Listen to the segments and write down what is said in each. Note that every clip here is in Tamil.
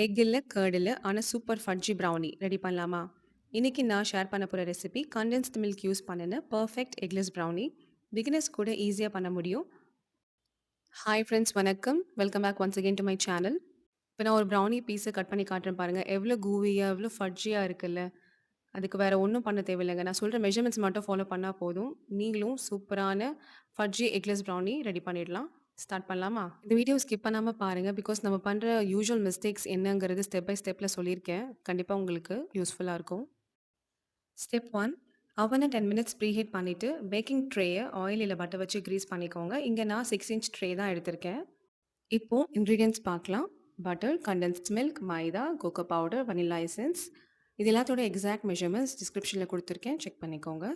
எக் இல்ல, கர்ட் இல்ல. ஆனா சூப்பர் ஃபட்ஜி ப்ரௌனி ரெடி பண்ணலாமா? இன்னைக்கு நான் ஷேர் பண்ண போற ரெசிபி கண்டென்ஸ்ட் மில்க் யூஸ் பண்ணுன பெர்ஃபெக்ட் எக்லெஸ் ப்ரௌனி. பிகினர்ஸ் கூட ஈஸியா பண்ண முடியும். ஹாய் ஃப்ரெண்ட்ஸ் வணக்கம். Welcome back once again to my channel. இப்ப நான் ஒரு ப்ரௌனி பீஸ கட் பண்ணி காட்டுறேன் பாருங்க. எவ்ளோ கூவியா, எவ்ளோ ஃபட்ஜியா இருக்குல்ல. அதுக்கு வேற ஒண்ணும் பண்ண தேவையில்லங்க. நான் சொல்ற மெஷர்மென்ட்ஸ் மட்டும் ஃபாலோ பண்ணா போதும். நீங்களும் சூப்பரான ஃபட்ஜி எக்லெஸ் ப்ரௌனி ரெடி பண்ணிடலாம். ஸ்டார்ட் பண்ணலாமா? இந்த வீடியோ ஸ்கிப் பண்ணாம பாருங்க. பிகாஸ் நம்ம பண்ற யூசுவல் மிஸ்டேக்ஸ் என்னங்கிறது ஸ்டெப் பை ஸ்டெப்ல சொல்லியிருக்கேன். கண்டிப்பா உங்களுக்கு யூஸ்ஃபுல்லா இருக்கும். ஸ்டெப் 1 அவன 10 மினிட்ஸ் ப்ரீஹீட் பண்ணிட்டு பேக்கிங் ட்ரேய ஆயில் இல்ல பட்டர் வச்சு கிரீஸ் பண்ணிக்கோங்க. இங்க நான் 6 இன்ச் ட்ரே தான் எடுத்திருக்கேன். இப்போ இன்கிரீடியன்ட்ஸ் பார்க்கலாம். பட்டர், கண்டென்ஸ்ட் மில்க், மைதா, கோகோ பவுடர், வனில்லா எசன்ஸ். இது எல்லாத்தோட எக்ஸாக்ட் மெஷர்மெண்ட்ஸ் டிஸ்கிரிப்ஷன்ல குடுத்துருக்கேன். செக் பண்ணிக்கோங்க.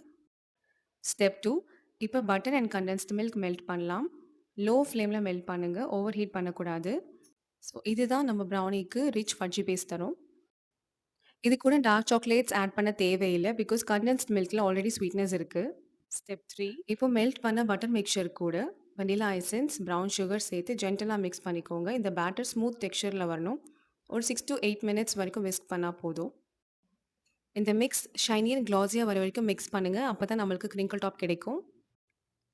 ஸ்டெப் 2 இப்போ butter and condensed milk melt பண்ணலாம். லோ ஃப்ளேம்ல மெல்ட் பண்ணுங்க. ஓவர் ஹீட் பண்ணக்கூடாது. ஸோ இதுதான் நம்ம ப்ரௌனிக்கு ரிச் ஃபட்ஜி பேஸ் தரும். இது கூட டார்க் சாக்லேட்ஸ் ஆட் பண்ண தேவையில்ல. பிகாஸ் கண்டென்ஸ்ட் மில்க்ல ஆல்ரெடி ஸ்வீட்னஸ் இருக்கு. ஸ்டெப் 3 இப்போ மெல்ட் பண்ண பட்டர் மிக்சர் கூட வனிலா எசன்ஸ், ப்ரவுன் சுகர் சேர்த்து ஜென்டலா மிக்ஸ் பண்ணிக்கோங்க. இந்த பேட்டர் ஸ்மூத் டெக்ஸ்சர்ல வரணும். ஒரு 6 to 8 மினிட்ஸ் வரைக்கும் விஸ்க் பண்ணா போதும். இந்த மிக்ஸ் ஷைனி அண்ட் கிளாஸியா வர வரைக்கும் மிக்ஸ் பண்ணுங்க. அப்பதான் நம்மளுக்கு கிரிங்கிள் டாப் கிடைக்கும்.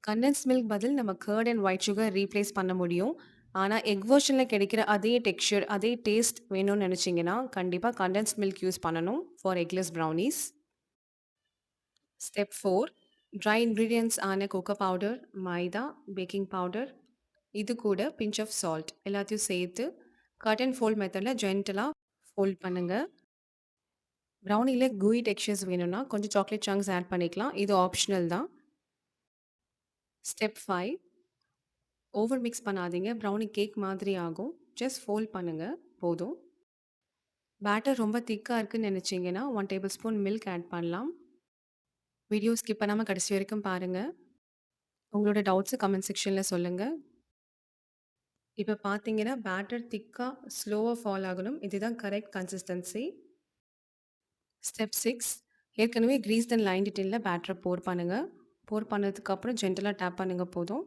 கண்டென்ஸ்ட் மில்க் பதில் நம்ம curd and white sugar replace பண்ண முடியும். ஆனா எக் வெர்ஷன்ல கிடைக்கிற அதே டெக்ஸ்சர், அதே டேஸ்ட் வேணும்னு நினைச்சீங்கன்னா கண்டிப்பா கண்டென்ஸ்ட் மில்க் யூஸ் பண்ணணும் for eggless brownies. Step 4 try ingredients ஆன கோகோ பவுடர், மைதா, பேக்கிங் பவுடர், இது கூட பிஞ்ச் ஆஃப் சால்ட் எல்லாத்தையும் சேர்த்து கட் அண்ட் ஃபோல்ட் மெத்தடில் ஜென்டலாக ஃபோல்ட் பண்ணுங்க. ப்ரௌனியில் கூயி டெக்ஸ்சர்ஸ் வேணும்னா கொஞ்சம் சாக்லேட் சங்க்ஸ் ஆட் பண்ணிக்கலாம். இது ஆப்ஷனல் தான். ஸ்டெப் 5 ஓவர் மிக்ஸ் பண்ணாதீங்க. ப்ரௌனி கேக் மாதிரி ஆகும். ஜஸ்ட் ஃபோல்ட் பண்ணுங்க போதும். பேட்டர் ரொம்ப திக்காக இருக்குன்னு நினச்சிங்கன்னா 1 டேபிள் ஸ்பூன் மில்க் ஆட் பண்ணலாம். வீடியோ ஸ்கிப் பண்ணாமல் கடைசி வரைக்கும் பாருங்கள். உங்களோட டவுட்ஸை கமெண்ட் செக்ஷனில் சொல்லுங்கள். இப்ப பார்த்தீங்கன்னா, பேட்டர் திக்கா, ஸ்லோவா ஃபால் ஆகணும். இதுதான் கரெக்ட் கன்சிஸ்டன்சி. ஸ்டெப் 6 ஏற்கனவே கிரீஸ்ட் அண்ட் லைன்ட் டின்ல பேட்டர போர் பண்ணுங்க. போர் பண்ணதுக்கப்புறம் ஜென்டலா டேப் பண்ணுங்க போதும்.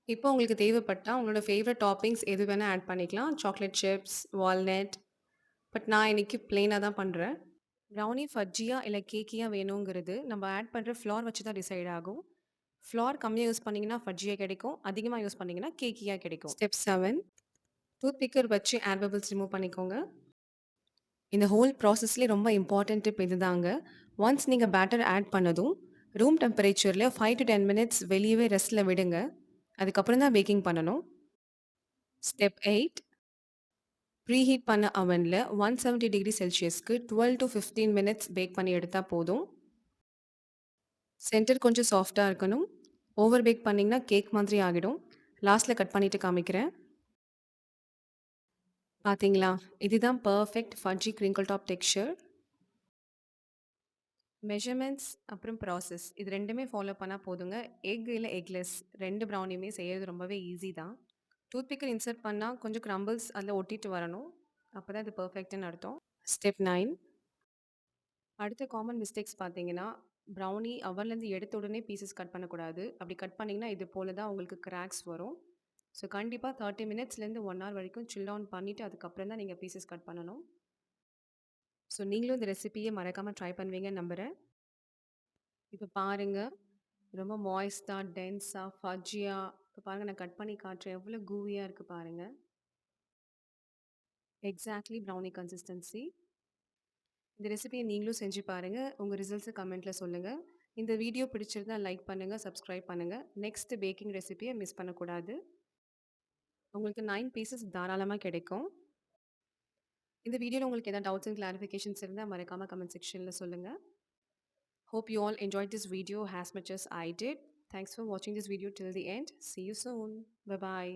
இப்போ உங்களுக்கு தேவைப்பட்டா உங்களோட ஃபேவரட் டாப்பிங்ஸ் எது வேணா ஆட் பண்ணிக்கலாம். Chocolate chips, walnut. பட் நான் இன்னைக்கு பிளெயினா தான் பண்றேன். ப்ரௌனி ஃபட்ஜியா இல்ல கேக்கியா வேணுங்கிறது நம்ம ஆட் பண்ற ஃப்ளோர் வச்சு தான் டிசைட் ஆகும். ஃப்ளோர் கம்மியா யூஸ் பண்ணீங்கன்னா ஃபட்ஜியா கிடைக்கும். அதிகமா யூஸ் பண்ணீங்கன்னா கேக்கியா கிடைக்கும். ஸ்டெப் 7 டூத் பிக்கர் வச்சு ஏர் பபிள்ஸ் ரிமூவ் பண்ணிக்கோங்க. இந்த ஹோல் ப்ராசஸ்லேயே ரொம்ப இம்பார்ட்டன்ட் டிப் இதுதாங்க. ஒன்ஸ் நீங்க பேட்டர் ஆட் பண்ணதும், ரூம் டெம்பரேச்சர்ல 5 to 10 மினிட்ஸ் வெளியவே ரெஸ்ட்ல விடுங்க. அதுக்கப்புறம் தான் பேக்கிங் பண்ணணும். ஸ்டெப் 8 ப்ரீஹீட் பண்ண அவன்ல 170 டிகிரி செல்சியஸ்க்கு 12 to 15 மினிட்ஸ் பேக் பண்ணி எடுத்தா போதும். சென்டர் கொஞ்சம் சாஃப்ட்டா இருக்கணும். ஓவர் பேக் பண்ணீங்கன்னா கேக் மாதிரி ஆகிடும். லாஸ்ட்ல கட் பண்ணிட்டு காமிக்கிறேன். பாத்தீங்களா? இதுதான் perfect ஃபட்ஜி crinkle top texture. Measurements அப்புறம் ப்ராசஸ் இது 2மே ஃபாலோ பண்ணா போதுங்க. எக் இல்ல எக்லெஸ் 2 ப்ரௌனியுமே செய்யறது ரொம்பவே ஈஸி தான். டூத் பிக்கர் இன்சர்ட் பண்ணா கொஞ்சம் கிரம்பிள்ஸ் அதில ஒட்டிட்டு வரணும். அப்பதான் இது பெர்ஃபெக்ட்ன்னு அர்த்தம். ஸ்டெப் 9 அடுத்த காமன் மிஸ்டேக்ஸ் பார்த்தீங்கன்னா, ப்ரௌனி அவன்லேருந்து எடுத்த உடனே பீசஸ் கட் பண்ணக்கூடாது. அப்படி கட் பண்ணீங்கன்னா, இது போல தான் உங்களுக்கு கிராக்ஸ் வரும். ஸோ கண்டிப்பா 30 மினிட்ஸ்லேருந்து 1 ஹவர் வரைக்கும் சில் டவுன் பண்ணிட்டு அதுக்கப்புறம் தான் நீங்க பீசஸ் கட் பண்ணணும். ஸோ நீங்களும் இந்த ரெசிபிய மறக்காம ட்ரை பண்ணுவீங்கன்னு நம்புறேன். இப்ப பாருங்க. ரொம்ப மாய்ஸ்ட்டா, டென்ஸா, ஃபட்ஜியா இப்ப பாருங்க நான் கட் பண்ணி காட்டுறேன். எவ்வளோ கூவியா இருக்கு பாருங்க. Exactly brownie consistency. இந்த ரெசிபிய நீங்களும் செஞ்சு பாருங்க. உங்க ரிசல்ட்ஸ கமெண்ட்ல சொல்லுங்க. இந்த வீடியோ பிடிச்சிருந்தா லைக் பண்ணுங்க, சப்ஸ்கிரைப் பண்ணுங்க. நெக்ஸ்ட் பேக்கிங் ரெசிபிய மிஸ் பண்ணக்கூடாது. உங்களுக்கு 9 பீசஸ் தாராளமா கிடைக்கும். இந்த வீடியோல உங்களுக்கு ஏதாவது டவுட்ஸ் அண்ட் கிளாரிஃபிகேஷன்ஸ் இருந்தா மறக்காம கமெண்ட் செக்ஷன்ல சொல்லுங்க. Hope you all enjoyed this video as much as I did. Thanks for watching this video till the end. See you soon. Bye bye.